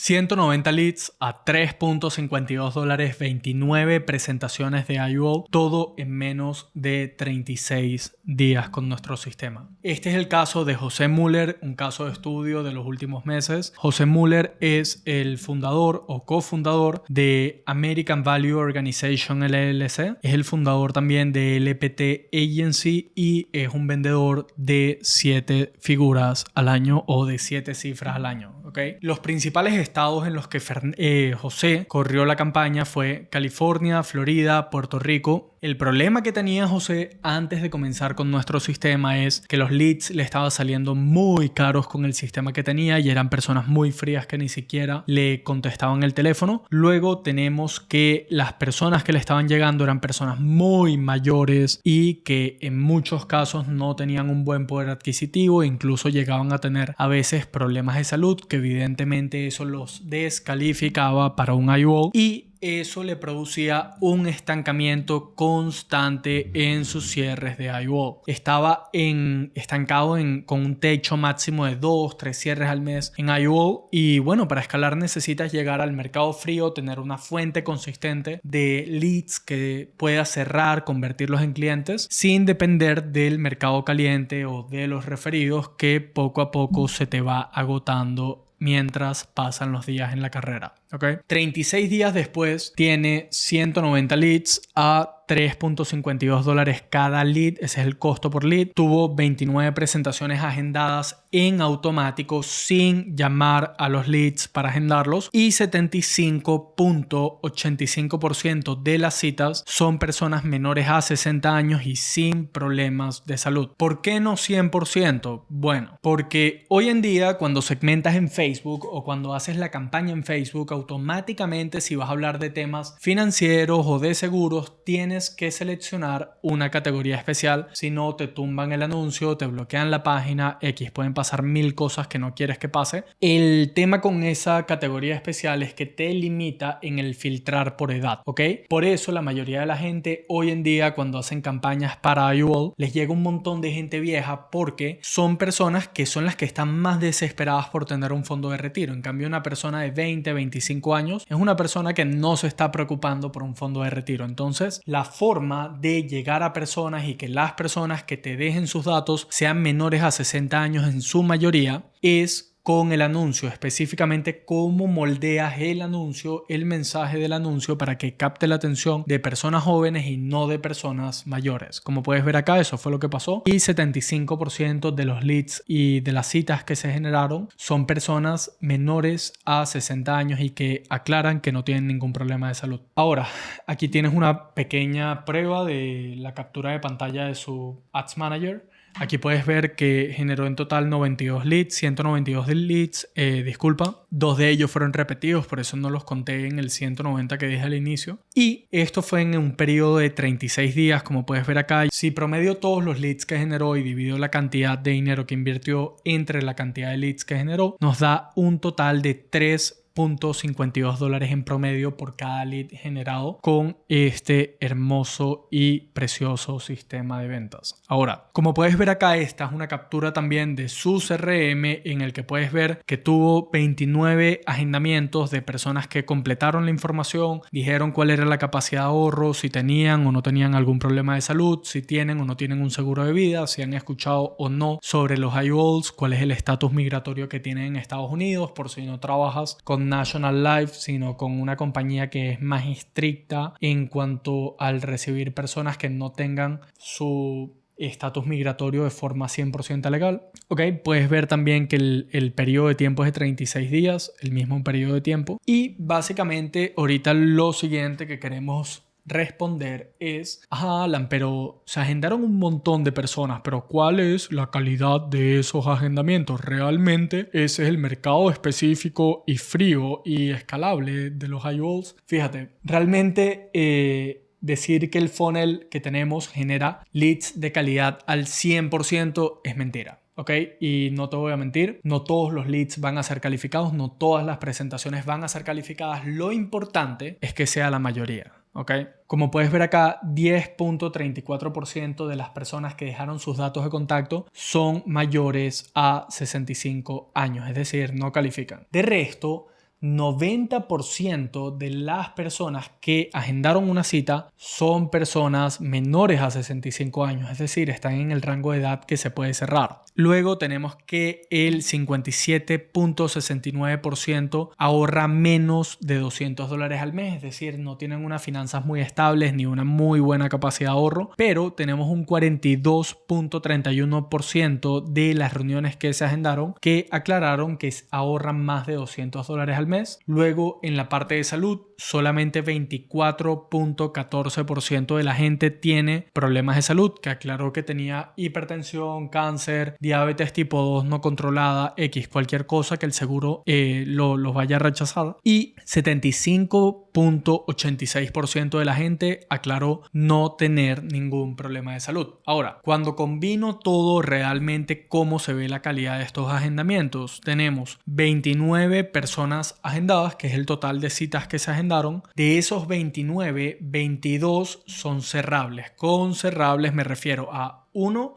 190 leads a $3.52, 29 presentaciones de IUO, todo en menos de 36 días con nuestro sistema. Este es el caso de José Müller, un caso de estudio de los últimos meses. José Müller es el fundador o cofundador de American Value Organization LLC. Es el fundador también de LPT Agency y es un vendedor de 7 figuras al año o de 7 cifras al año. ¿Okay? Los principales estados en los que José corrió la campaña fue California, Florida, Puerto Rico. El problema que tenía José antes de comenzar con nuestro sistema es que los leads le estaban saliendo muy caros con el sistema que tenía y eran personas muy frías que ni siquiera le contestaban el teléfono. Luego tenemos que las personas que le estaban llegando eran personas muy mayores y que en muchos casos no tenían un buen poder adquisitivo e incluso llegaban a tener a veces problemas de salud, que evidentemente eso los descalificaba para un IUO y eso le producía un estancamiento constante en sus cierres de IUO. Estaba estancado con un techo máximo de 2-3 cierres al mes en IUO y bueno, para escalar necesitas llegar al mercado frío, tener una fuente consistente de leads que pueda cerrar, convertirlos en clientes sin depender del mercado caliente o de los referidos que poco a poco se te va agotando mientras pasan los días en la carrera. ¿Okay? 36 días después tiene 190 leads a $3.52 cada lead. Ese es el costo por lead. Tuvo 29 presentaciones agendadas en automático sin llamar a los leads para agendarlos y 75.85% de las citas son personas menores a 60 años y sin problemas de salud. ¿Por qué no 100%? Bueno, porque hoy en día cuando segmentas en Facebook o cuando haces la campaña en Facebook, automáticamente si vas a hablar de temas financieros o de seguros tienes que seleccionar una categoría especial, si no te tumban el anuncio, te bloquean la página, pueden pasar 1000 cosas que no quieres que pase. El tema con esa categoría especial es que te limita en el filtrar por edad, ¿ok? Por eso la mayoría de la gente hoy en día cuando hacen campañas para IUO les llega un montón de gente vieja porque son personas que son las que están más desesperadas por tener un fondo de retiro. En cambio una persona de 20, 25 años es una persona que no se está preocupando por un fondo de retiro. Entonces la forma de llegar a personas y que las personas que te dejen sus datos sean menores a 60 años en su mayoría es con el anuncio, específicamente cómo moldeas el anuncio, el mensaje del anuncio para que capte la atención de personas jóvenes y no de personas mayores. Como puedes ver acá, eso fue lo que pasó y 75% de los leads y de las citas que se generaron son personas menores a 60 años y que aclaran que no tienen ningún problema de salud. Ahora, aquí tienes una pequeña prueba de la captura de pantalla de su Ads Manager. Aquí puedes ver que generó en total 92 leads, 192 leads, dos de ellos fueron repetidos, por eso no los conté en el 190 que dije al inicio. Y esto fue en un periodo de 36 días, como puedes ver acá. Si promedio todos los leads que generó y dividió la cantidad de dinero que invirtió entre la cantidad de leads que generó, nos da un total de $3.52 en promedio por cada lead generado con este hermoso y precioso sistema de ventas. Ahora, como puedes ver acá, esta es una captura también de su CRM en el que puedes ver que tuvo 29 agendamientos de personas que completaron la información, dijeron cuál era la capacidad de ahorro, si tenían o no tenían algún problema de salud, si tienen o no tienen un seguro de vida, si han escuchado o no sobre los IULs, cuál es el estatus migratorio que tienen en Estados Unidos, por si no trabajas con National Life, sino con una compañía que es más estricta en cuanto al recibir personas que no tengan su estatus migratorio de forma 100% legal. Ok, puedes ver también que el periodo de tiempo es de 36 días, el mismo periodo de tiempo. Y básicamente ahorita lo siguiente que queremos responder es, Alan, pero se agendaron un montón de personas, pero ¿cuál es la calidad de esos agendamientos? ¿Realmente ese es el mercado específico y frío y escalable de los IULs? Fíjate, realmente decir que el funnel que tenemos genera leads de calidad al 100% es mentira. ¿Ok? Y no te voy a mentir, no todos los leads van a ser calificados, no todas las presentaciones van a ser calificadas. Lo importante es que sea la mayoría. ¿Ok? Como puedes ver acá, 10.34% de las personas que dejaron sus datos de contacto son mayores a 65 años, es decir, no califican. De resto, 90% de las personas que agendaron una cita son personas menores a 65 años, es decir, están en el rango de edad que se puede cerrar. Luego tenemos que el 57.69% ahorra menos de $200 al mes, es decir, no tienen unas finanzas muy estables ni una muy buena capacidad de ahorro, pero tenemos un 42.31% de las reuniones que se agendaron que aclararon que ahorran más de $200 al mes. Luego, en la parte de salud, solamente 24.14% de la gente tiene problemas de salud, que aclaró que tenía hipertensión, cáncer, diabetes tipo 2 no controlada, cualquier cosa que el seguro los vaya a rechazar. Y 75.86% de la gente aclaró no tener ningún problema de salud. Ahora, cuando combino todo realmente cómo se ve la calidad de estos agendamientos, tenemos 29 personas agendadas, que es el total de citas que se agendaron. De esos 29, 22 son cerrables. Con cerrables me refiero a 1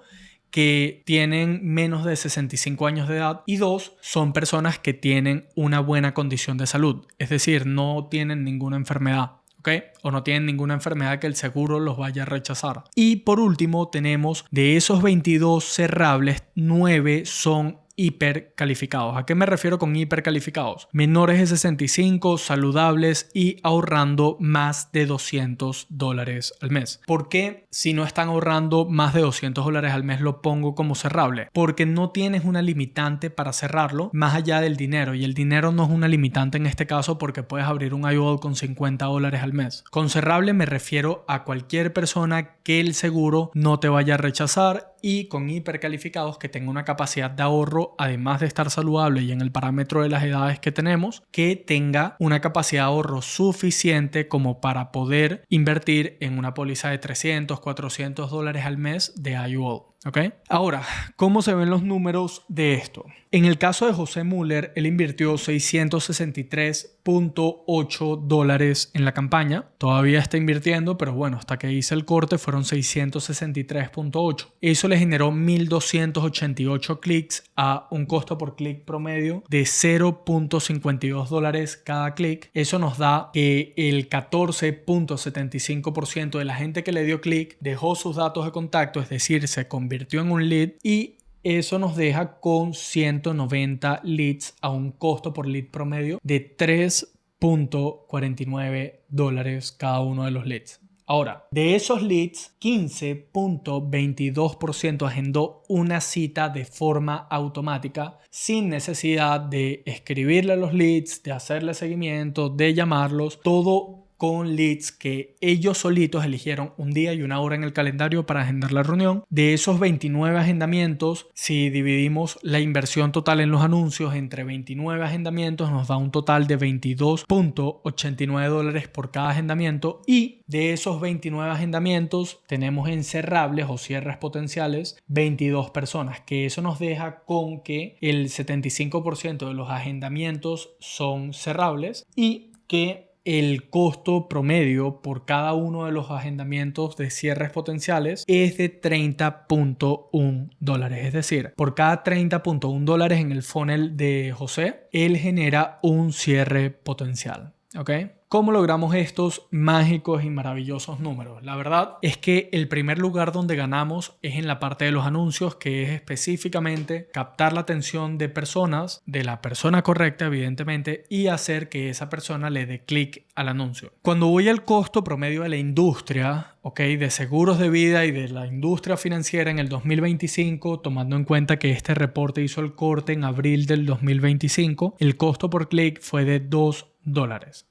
que tienen menos de 65 años de edad y 2 son personas que tienen una buena condición de salud, es decir, no tienen ninguna enfermedad. ¿Okay? O no tienen ninguna enfermedad que el seguro los vaya a rechazar. Y por último tenemos de esos 22 cerrables, 9 son hipercalificados. ¿A qué me refiero con hipercalificados? Menores de 65, saludables y ahorrando más de $200 al mes. ¿Por qué si no están ahorrando más de $200 al mes lo pongo como cerrable? Porque no tienes una limitante para cerrarlo más allá del dinero, y el dinero no es una limitante en este caso porque puedes abrir un IUL con $50 al mes. Con cerrable me refiero a cualquier persona que el seguro no te vaya a rechazar, y con hipercalificados que tenga una capacidad de ahorro, además de estar saludable y en el parámetro de las edades que tenemos, que tenga una capacidad de ahorro suficiente como para poder invertir en una póliza de $300, $400 al mes de IUL. ¿Okay? Ahora, ¿cómo se ven los números de esto? En el caso de José Müller, él invirtió $663.8 en la campaña. Todavía está invirtiendo, pero bueno, hasta que hice el corte fueron $663.8. Eso le generó 1.288 clics a un costo por clic promedio de $0.52 cada clic. Eso nos da que el 14.75% de la gente que le dio clic dejó sus datos de contacto, es decir, se convirtió en un lead, y eso nos deja con 190 leads a un costo por lead promedio de $3.49 cada uno de los leads. Ahora, de esos leads, 15.22% agendó una cita de forma automática sin necesidad de escribirle a los leads, de hacerle seguimiento, de llamarlos, todo con leads que ellos solitos eligieron un día y una hora en el calendario para agendar la reunión. De esos 29 agendamientos, si dividimos la inversión total en los anuncios entre 29 agendamientos, nos da un total de $22.89 por cada agendamiento, y de esos 29 agendamientos tenemos en cerrables o cierres potenciales 22 personas, que eso nos deja con que el 75% de los agendamientos son cerrables y que el costo promedio por cada uno de los agendamientos de cierres potenciales es de $30.1. Es decir, por cada $30.1 en el funnel de José, él genera un cierre potencial. ¿Ok? ¿Cómo logramos estos mágicos y maravillosos números? La verdad es que el primer lugar donde ganamos es en la parte de los anuncios, que es específicamente captar la atención de personas, de la persona correcta evidentemente, y hacer que esa persona le dé clic al anuncio. Cuando voy al costo promedio de la industria, de seguros de vida y de la industria financiera en el 2025, tomando en cuenta que este reporte hizo el corte en abril del 2025, el costo por clic fue de $2.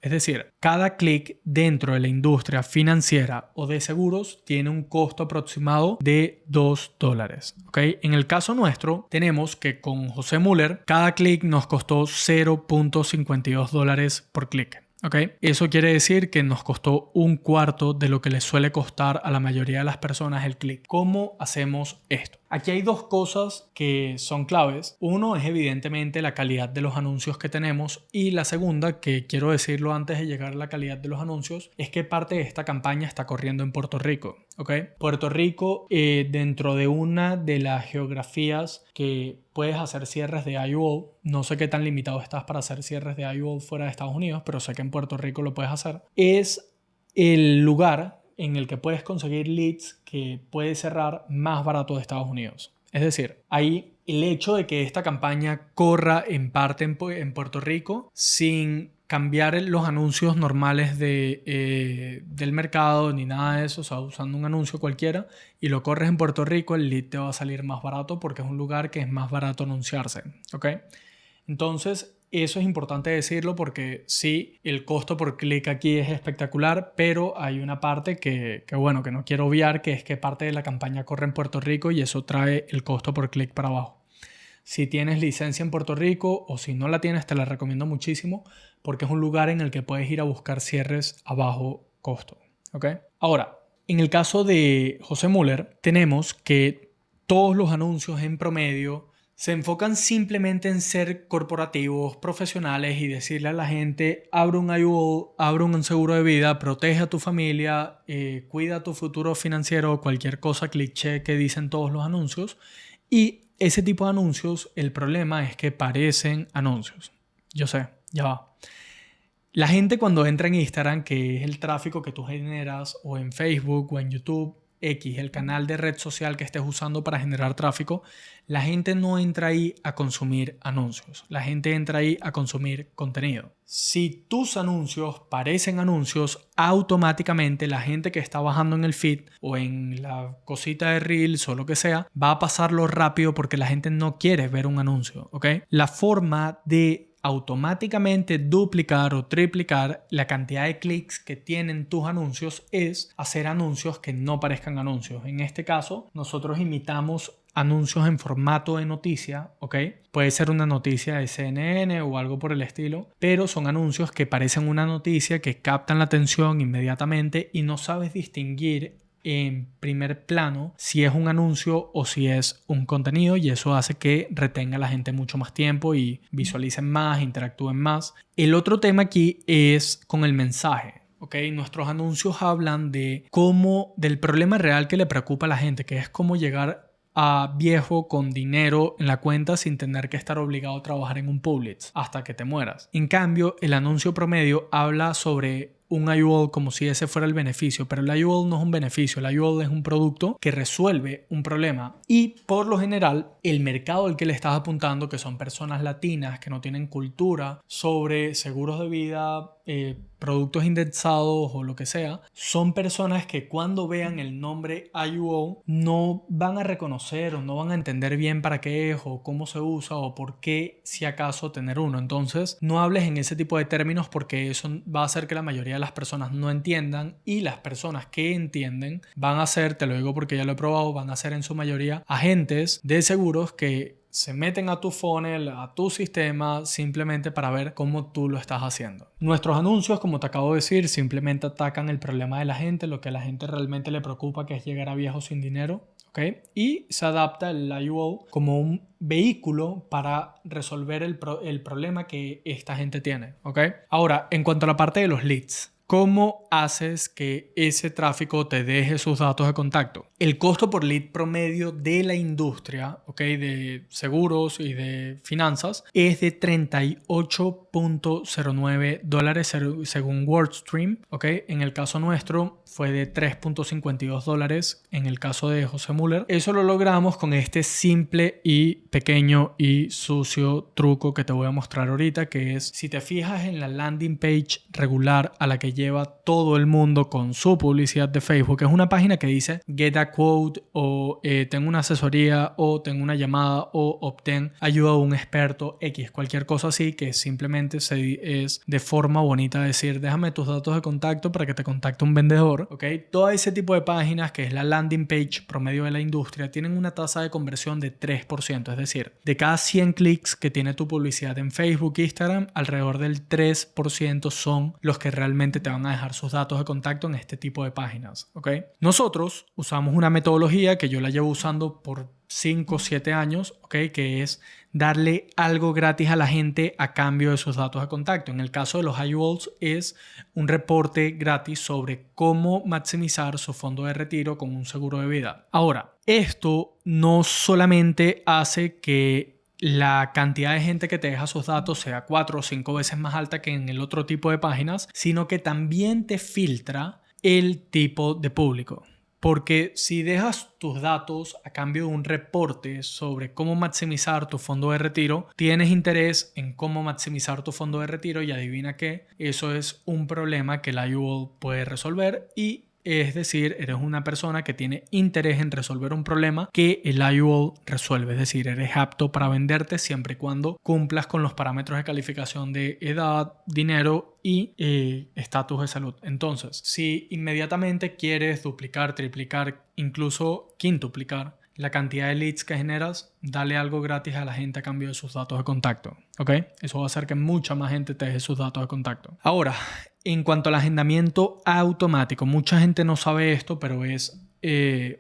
Es decir, cada clic dentro de la industria financiera o de seguros tiene un costo aproximado de $2. En el caso nuestro, tenemos que con José Müller, cada clic nos costó $0.52 por clic. Eso quiere decir que nos costó un cuarto de lo que le suele costar a la mayoría de las personas el clic. ¿Cómo hacemos esto? Aquí hay dos cosas que son claves. Uno es evidentemente la calidad de los anuncios que tenemos y la segunda, que quiero decirlo antes de llegar a la calidad de los anuncios, es que parte de esta campaña está corriendo en Puerto Rico. ¿Ok? Puerto Rico, dentro de una de las geografías que puedes hacer cierres de IUO, no sé qué tan limitado estás para hacer cierres de IUO fuera de Estados Unidos, pero sé que en Puerto Rico lo puedes hacer, es el lugar en el que puedes conseguir leads que puedes cerrar más barato de Estados Unidos. Es decir, ahí el hecho de que esta campaña corra en parte en Puerto Rico sin cambiar los anuncios normales del mercado ni nada de eso, o sea, usando un anuncio cualquiera y lo corres en Puerto Rico, el lead te va a salir más barato porque es un lugar que es más barato anunciarse. ¿Ok? Entonces, eso es importante decirlo porque sí, el costo por clic aquí es espectacular, pero hay una parte que no quiero obviar, que es que parte de la campaña corre en Puerto Rico y eso trae el costo por clic para abajo. Si tienes licencia en Puerto Rico o si no la tienes, te la recomiendo muchísimo porque es un lugar en el que puedes ir a buscar cierres a bajo costo. ¿Ok? Ahora, en el caso de José Müller, tenemos que todos los anuncios en promedio se enfocan simplemente en ser corporativos, profesionales y decirle a la gente, abre un IUO, abre un seguro de vida, protege a tu familia, cuida tu futuro financiero, cualquier cosa cliché que dicen todos los anuncios. Y ese tipo de anuncios, el problema es que parecen anuncios. Yo sé, ya va. La gente cuando entra en Instagram, que es el tráfico que tú generas, o en Facebook o en YouTube, X, el canal de red social que estés usando para generar tráfico, la gente no entra ahí a consumir anuncios. La gente entra ahí a consumir contenido. Si tus anuncios parecen anuncios, automáticamente la gente que está bajando en el feed o en la cosita de Reels o lo que sea, va a pasarlo rápido porque la gente no quiere ver un anuncio. ¿Ok? La forma de automáticamente duplicar o triplicar la cantidad de clics que tienen tus anuncios es hacer anuncios que no parezcan anuncios. En este caso, nosotros imitamos anuncios en formato de noticia, ¿ok? Puede ser una noticia de CNN o algo por el estilo, pero son anuncios que parecen una noticia, que captan la atención inmediatamente y no sabes distinguir en primer plano si es un anuncio o si es un contenido, y eso hace que retenga a la gente mucho más tiempo y visualicen más, interactúen más. El otro tema aquí es con el mensaje. Okay, nuestros anuncios hablan del problema real que le preocupa a la gente, que es cómo llegar a viejo con dinero en la cuenta sin tener que estar obligado a trabajar en un Publix hasta que te mueras. En cambio, el anuncio promedio habla sobre un IUL como si ese fuera el beneficio, pero el IUL no es un beneficio, el IUL es un producto que resuelve un problema y por lo general el mercado al que le estás apuntando, que son personas latinas que no tienen cultura sobre seguros de vida, productos indexados o lo que sea, son personas que cuando vean el nombre IUO no van a reconocer o no van a entender bien para qué es o cómo se usa o por qué si acaso tener uno. Entonces no hables en ese tipo de términos porque eso va a hacer que la mayoría de las personas no entiendan, y las personas que entienden van a ser, te lo digo porque ya lo he probado, van a ser en su mayoría agentes de seguros que se meten a tu funnel, a tu sistema, simplemente para ver cómo tú lo estás haciendo. Nuestros anuncios, como te acabo de decir, simplemente atacan el problema de la gente, lo que a la gente realmente le preocupa, que es llegar a viejo sin dinero. ¿Okay? Y se adapta el IUO como un vehículo para resolver el problema que esta gente tiene. ¿Okay? Ahora, en cuanto a la parte de los leads, ¿cómo haces que ese tráfico te deje sus datos de contacto? El costo por lead promedio de la industria, ¿okay?, de seguros y de finanzas, es de $38.09 según WordStream. ¿Okay? En el caso nuestro fue de $3.52 en el caso de José Müller. Eso lo logramos con este simple y pequeño y sucio truco que te voy a mostrar ahorita, que es, si te fijas en la landing page regular a la que lleva todo el mundo con su publicidad de Facebook, es una página que dice Get a Quote o tengo una asesoría o tengo una llamada o obtén ayuda de un experto X, cualquier cosa así, que simplemente es de forma bonita decir déjame tus datos de contacto para que te contacte un vendedor. ¿Okay? Todo ese tipo de páginas, que es la landing page promedio de la industria, tienen una tasa de conversión de 3%, es decir, de cada 100 clics que tiene tu publicidad en Facebook e Instagram, alrededor del 3% son los que realmente te van a dejar sus datos de contacto en este tipo de páginas. ¿Okay? Nosotros usamos una metodología que yo la llevo usando por 5 o 7 años, ¿ok? Que es darle algo gratis a la gente a cambio de sus datos de contacto. En el caso de los iWalls es un reporte gratis sobre cómo maximizar su fondo de retiro con un seguro de vida. Ahora, esto no solamente hace que la cantidad de gente que te deja sus datos sea 4 o 5 veces más alta que en el otro tipo de páginas, sino que también te filtra el tipo de público. Porque si dejas tus datos a cambio de un reporte sobre cómo maximizar tu fondo de retiro, tienes interés en cómo maximizar tu fondo de retiro y adivina qué, eso es un problema que la iWall puede resolver y es decir, eres una persona que tiene interés en resolver un problema que el iWall resuelve. Es decir, eres apto para venderte siempre y cuando cumplas con los parámetros de calificación de edad, dinero y estatus de salud. Entonces, si inmediatamente quieres duplicar, triplicar, incluso quintuplicar la cantidad de leads que generas, dale algo gratis a la gente a cambio de sus datos de contacto, ¿ok? Eso va a hacer que mucha más gente te deje sus datos de contacto. Ahora, en cuanto al agendamiento automático, mucha gente no sabe esto, pero es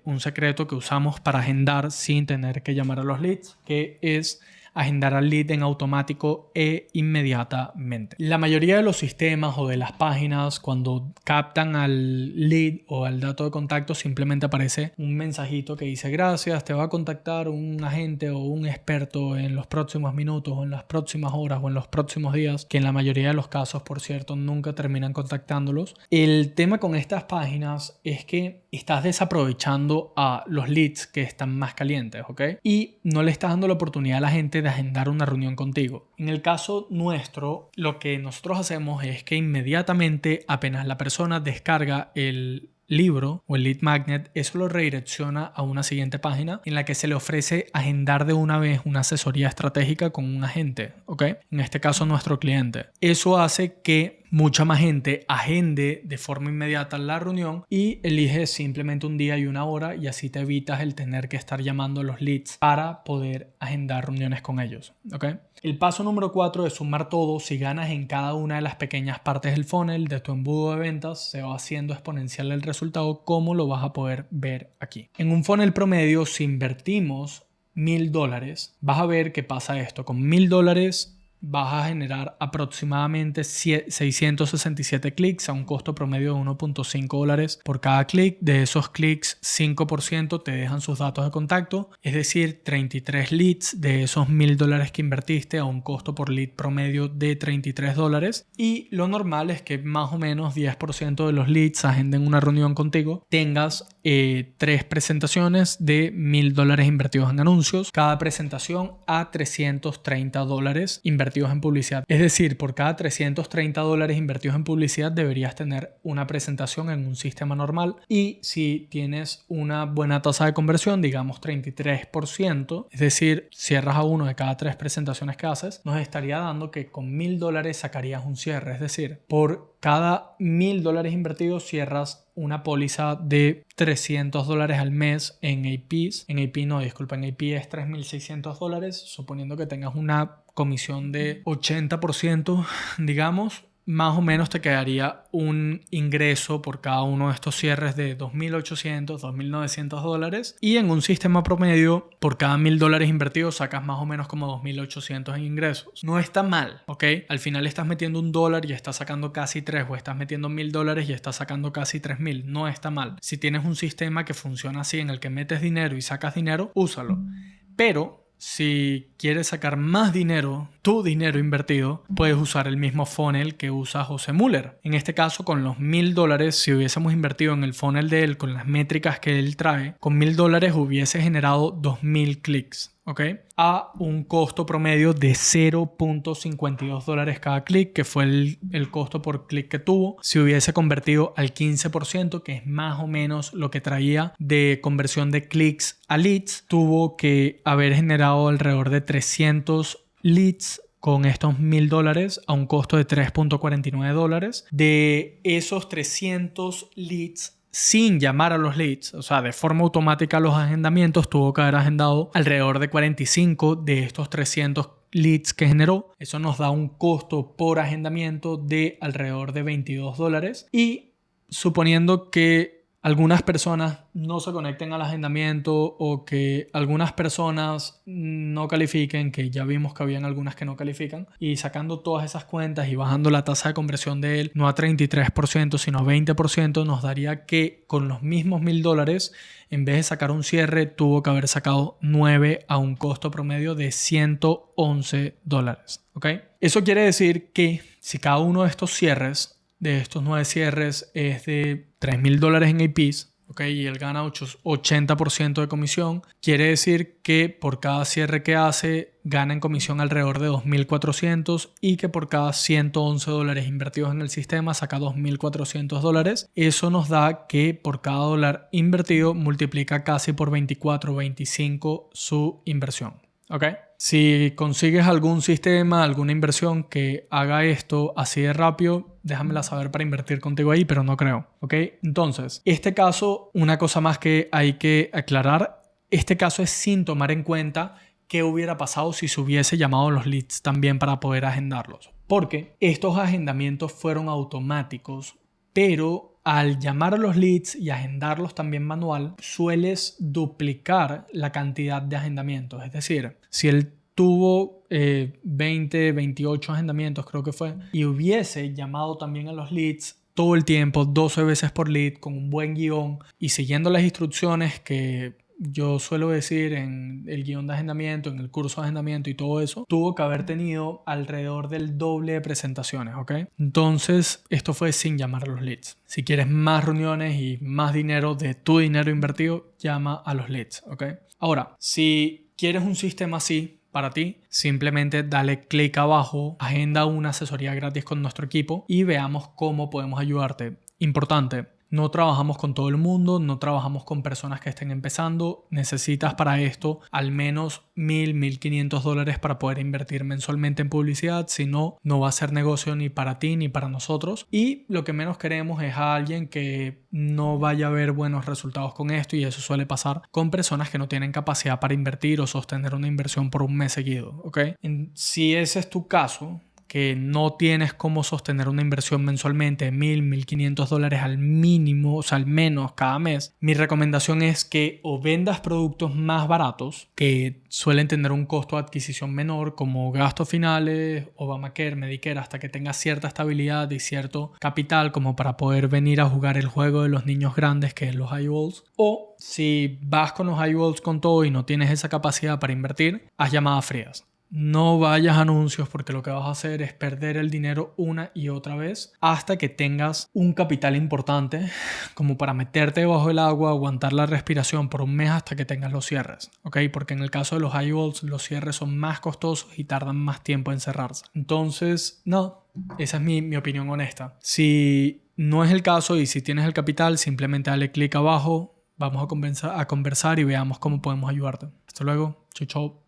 un secreto que usamos para agendar sin tener que llamar a los leads, que es agendar al lead en automático e inmediatamente. La mayoría de los sistemas o de las páginas, cuando captan al lead o al dato de contacto, simplemente aparece un mensajito que dice gracias, te va a contactar un agente o un experto en los próximos minutos o en las próximas horas o en los próximos días, que en la mayoría de los casos, por cierto, nunca terminan contactándolos. El tema con estas páginas es que estás desaprovechando a los leads que están más calientes, ¿ok? Y no le estás dando la oportunidad a la gente de agendar una reunión contigo. En el caso nuestro, lo que nosotros hacemos es que inmediatamente, apenas la persona descarga el libro o el lead magnet, eso lo redirecciona a una siguiente página en la que se le ofrece agendar de una vez una asesoría estratégica con un agente, ¿ok? En este caso, nuestro cliente. Eso hace que mucha más gente agende de forma inmediata la reunión y elige simplemente un día y una hora y así te evitas el tener que estar llamando a los leads para poder agendar reuniones con ellos, ¿ok? El paso número 4 es sumar todo. Si ganas en cada una de las pequeñas partes del funnel de tu embudo de ventas, se va haciendo exponencial el resultado, como lo vas a poder ver aquí. En un funnel promedio, si invertimos $1,000, vas a ver que pasa esto. Con $1,000 vas a generar aproximadamente 667 clics a un costo promedio de $1.5 por cada clic. De esos clics, 5% te dejan sus datos de contacto, es decir, 33 leads de esos $1,000 que invertiste a un costo por lead promedio de $33. Y lo normal es que más o menos 10% de los leads agenden una reunión contigo, tengas 3 presentaciones de $1,000 invertidos en anuncios, cada presentación a $330 invertidos en publicidad. Es decir, por cada $330 invertidos en publicidad deberías tener una presentación en un sistema normal, y si tienes una buena tasa de conversión, digamos 33%, es decir, cierras a uno de cada 3 presentaciones que haces, nos estaría dando que con $1,000 sacarías un cierre. Es decir, por cada $1,000 invertidos cierras una póliza de $300 al mes en APs. En AP no, disculpa, en AP es $3,600, suponiendo que tengas una comisión de 80%, digamos. Más o menos te quedaría un ingreso por cada uno de estos cierres de $2,800, $2,900, y en un sistema promedio por cada $1,000 invertidos sacas más o menos como $2,800 en ingresos. No está mal, ¿ok? Al final estás metiendo $1 y estás sacando casi 3, o estás metiendo $1,000 y estás sacando casi 3,000. No está mal. Si tienes un sistema que funciona así, en el que metes dinero y sacas dinero, úsalo. Pero si quieres sacar más dinero, tu dinero invertido, puedes usar el mismo funnel que usa José Müller. En este caso, con los $1,000, si hubiésemos invertido en el funnel de él, con las métricas que él trae, con $1,000 hubiese generado 2,000 clics, ¿ok? A un costo promedio de $0.52 cada clic, que fue el costo por clic que tuvo. Si hubiese convertido al 15%, que es más o menos lo que traía de conversión de clics a leads, tuvo que haber generado alrededor de 300 leads con estos $1,000 a un costo de $3.49. De esos 300 leads, sin llamar a los leads, o sea, de forma automática los agendamientos, tuvo que haber agendado alrededor de 45 de estos 300 leads que generó. Eso nos da un costo por agendamiento de alrededor de $22. Y suponiendo que algunas personas no se conecten al agendamiento o que algunas personas no califiquen, que ya vimos que habían algunas que no califican, y sacando todas esas cuentas y bajando la tasa de conversión de él, no a 33%, sino a 20%, nos daría que con los mismos $1,000, en vez de sacar un cierre, tuvo que haber sacado 9 a un costo promedio de $111. ¿Ok? Eso quiere decir que si cada uno de estos cierres, de estos 9 cierres, es de $3,000 en APs, ¿ok? Y él gana 80% de comisión, quiere decir que por cada cierre que hace gana en comisión alrededor de $2,400 y que por cada $111 invertidos en el sistema saca $2,400. Eso nos da que por cada dólar invertido multiplica casi por 24 o 25 su inversión. ¿Ok? Si consigues algún sistema, alguna inversión que haga esto así de rápido, déjamela saber para invertir contigo ahí, pero no creo. ¿Ok? Entonces, este caso, una cosa más que hay que aclarar, este caso es sin tomar en cuenta qué hubiera pasado si se hubiese llamado los leads también para poder agendarlos. Porque estos agendamientos fueron automáticos, pero al llamar a los leads y agendarlos también manual, sueles duplicar la cantidad de agendamientos. Es decir, si él tuvo 20, 28 agendamientos, creo que fue, y hubiese llamado también a los leads todo el tiempo, 12 veces por lead, con un buen guión y siguiendo las instrucciones que yo suelo decir en el guión de agendamiento, en el curso de agendamiento y todo eso, tuvo que haber tenido alrededor del doble de presentaciones, ¿ok? Entonces, esto fue sin llamar a los leads. Si quieres más reuniones y más dinero de tu dinero invertido, llama a los leads, ¿ok? Ahora, si quieres un sistema así para ti, simplemente dale clic abajo, agenda una asesoría gratis con nuestro equipo y veamos cómo podemos ayudarte. Importante. No trabajamos con todo el mundo, no trabajamos con personas que estén empezando. Necesitas para esto al menos $1,500 para poder invertir mensualmente en publicidad. Si no, no va a ser negocio ni para ti ni para nosotros. Y lo que menos queremos es a alguien que no vaya a ver buenos resultados con esto, y eso suele pasar con personas que no tienen capacidad para invertir o sostener una inversión por un mes seguido. ¿Ok? Si ese es tu caso, que no tienes cómo sostener una inversión mensualmente de $1,500 al mínimo, o sea, al menos cada mes, mi recomendación es que o vendas productos más baratos que suelen tener un costo de adquisición menor, como gastos finales, Obamacare, Medicare, hasta que tengas cierta estabilidad y cierto capital como para poder venir a jugar el juego de los niños grandes, que es los eyeballs. O si vas con los eyeballs con todo y no tienes esa capacidad para invertir, haz llamadas frías. No vayas a anuncios, porque lo que vas a hacer es perder el dinero una y otra vez hasta que tengas un capital importante como para meterte debajo del agua, aguantar la respiración por un mes hasta que tengas los cierres, ¿ok? Porque en el caso de los eyeballs los cierres son más costosos y tardan más tiempo en cerrarse. Entonces, no, esa es mi opinión honesta. Si no es el caso y si tienes el capital, simplemente dale clic abajo, vamos a conversar y veamos cómo podemos ayudarte. Hasta luego, chau chau.